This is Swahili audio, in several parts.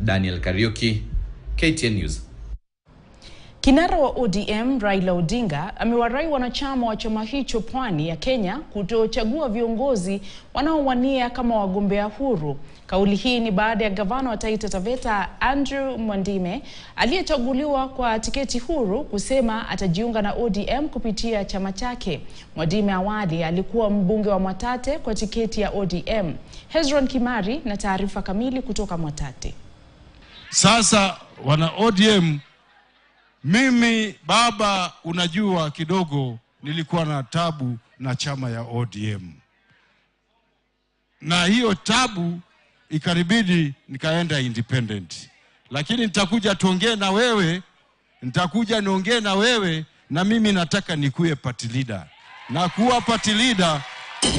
Daniel Kariuki, KTN News. Kinara wa ODM Raila Odinga amewarai wanachama wa chama hicho Pwani ya Kenya kutochagua viongozi wanaowania kama wagombea huru. Kauli hii ni baada ya gavana wa Taita Taveta Andrew Mwandime aliyechaguliwa kwa tiketi huru kusema atajiunga na ODM kupitia chama chake. Mwandime awali alikuwa mbunge wa Mwatate kwa tiketi ya ODM. Hezron Kimari na taarifa kamili kutoka Mwatate. Sasa wana ODM, mimi baba, unajua kidogo nilikuwa na tabu na chama ya ODM. Na hiyo tabu ikaribidi nikaenda independent. Lakini nitakuja tuongee na wewe, niongee na wewe, na mimi nataka nikuwe party leader. Na kuwa party leader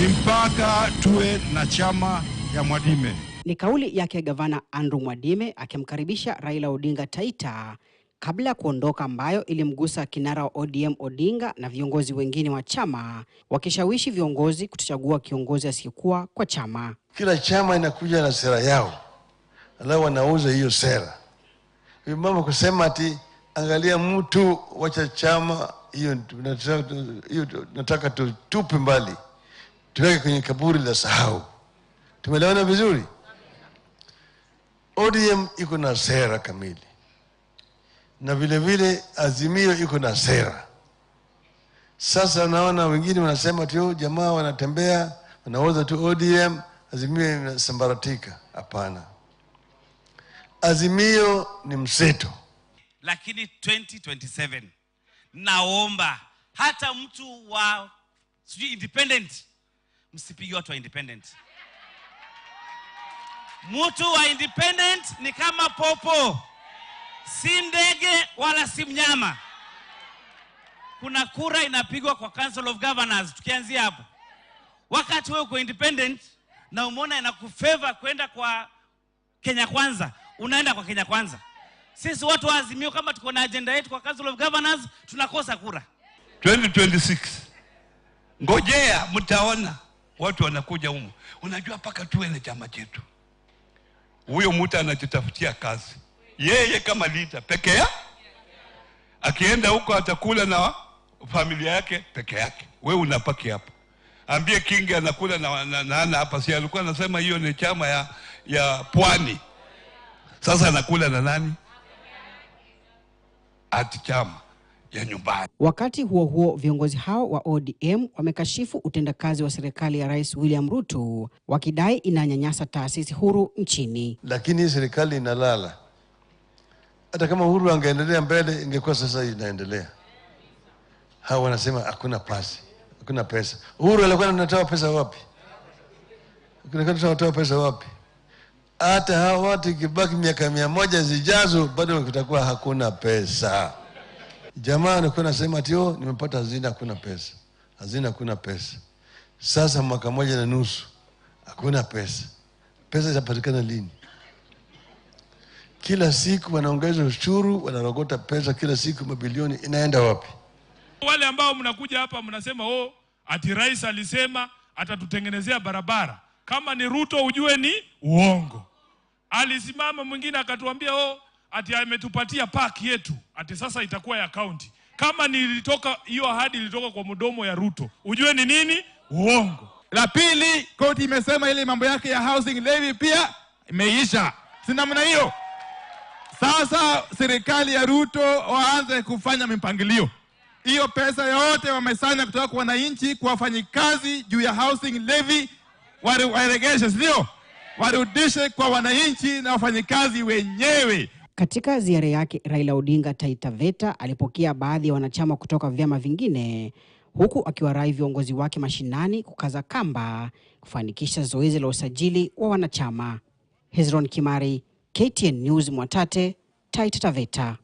ni mpaka tuwe na chama ya Mwandime. Ni kauli yake gavana Andrew Mwandime akimkaribisha Raila Odinga Taita kabla ya kuondoka, ambayo ilimgusa kinara wa ODM Odinga na viongozi wengine wa chama wakishawishi viongozi kutochagua kiongozi asiyekuwa kwa chama. Kila chama inakuja na sera yao, alafu wanauza hiyo sera. Hiyo mama kusema ati angalia mtu wacha chama, hiyo nataka tutupe mbali, tuweke kwenye kaburi la sahau. Tumeelewana vizuri? ODM iko na sera kamili, na vile vile Azimio iko na sera. Sasa naona wengine wanasema tu jamaa wanatembea wanauza tu ODM, Azimio inasambaratika. Hapana, Azimio ni mseto. Lakini 2027 naomba hata mtu wa independent, msipige watu wa independent. Mtu wa independent ni kama popo, si ndege wala si mnyama. Kuna kura inapigwa kwa Council of Governors. Tukianzia hapo, wakati wewe uko independent na umeona inakufavor kwenda kwa Kenya Kwanza, unaenda kwa Kenya Kwanza. Sisi watu wa Azimio kama tuko na agenda yetu kwa Council of Governors, tunakosa kura. 2026 ngojea, mtaona watu wanakuja humu. Unajua paka tuwe na chama chetu. Huyo mtu anajitafutia kazi yeye kama leader peke yake. Akienda huko atakula na familia yake peke yake. Wewe unapaki hapa. Ambie Kingi anakula na hapa, si alikuwa anasema hiyo ni chama ya Pwani. Sasa anakula na nani? Ati chama ya nyumbani. Wakati huo huo, viongozi hao wa ODM wamekashifu utendakazi wa serikali ya Rais William Ruto, wakidai inanyanyasa taasisi huru nchini. Lakini serikali inalala. Hata kama Huru angeendelea mbele, ingekuwa sasa inaendelea. Hao wanasema hakuna pesa. Huru alikuwa anatoa pesa wapi? Anatoa pesa wapi? Hata hao watu kibaki miaka 100 zijazo bado kutakuwa hakuna pesa. Jamaa anakuwa anasema ati nimepata hazina, hakuna pesa. Sasa mwaka 1.5 hakuna pesa. Pesa itapatikana lini? Kila siku wanaongeza ushuru, wanarogota pesa kila siku, mabilioni inaenda wapi? Wale ambao mnakuja hapa mnasema ati rais alisema atatutengenezea barabara. Kama ni Ruto ujue ni uongo. Alisimama mwingine akatuambia ati ametupatia park yetu, ati sasa itakuwa ya county. Kama nilitoka hiyo ahadi ilitoka kwa mdomo ya Ruto, ujue ni nini? Uongo. La pili, koti imesema ile mambo yake ya housing levy pia imeisha. Si namna hiyo. Sasa serikali ya Ruto waanze kufanya mipangilio. Hiyo pesa yote wamesanya kutoka kwa wananchi kwa wafanyikazi juu ya housing levy waregeshe, sio? Warudishe kwa wananchi na wafanyikazi wenyewe. Katika ziara yake, Raila Odinga Taita Taveta alipokea baadhi ya wanachama kutoka vyama vingine, huku akiwarai viongozi wake mashinani kukaza kamba kufanikisha zoezi la usajili wa wanachama. Hezron Kimari, KTN News, Mwatate, Taita Taveta.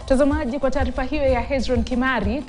Mtazamaji, kwa taarifa hiyo ya Hezron Kimari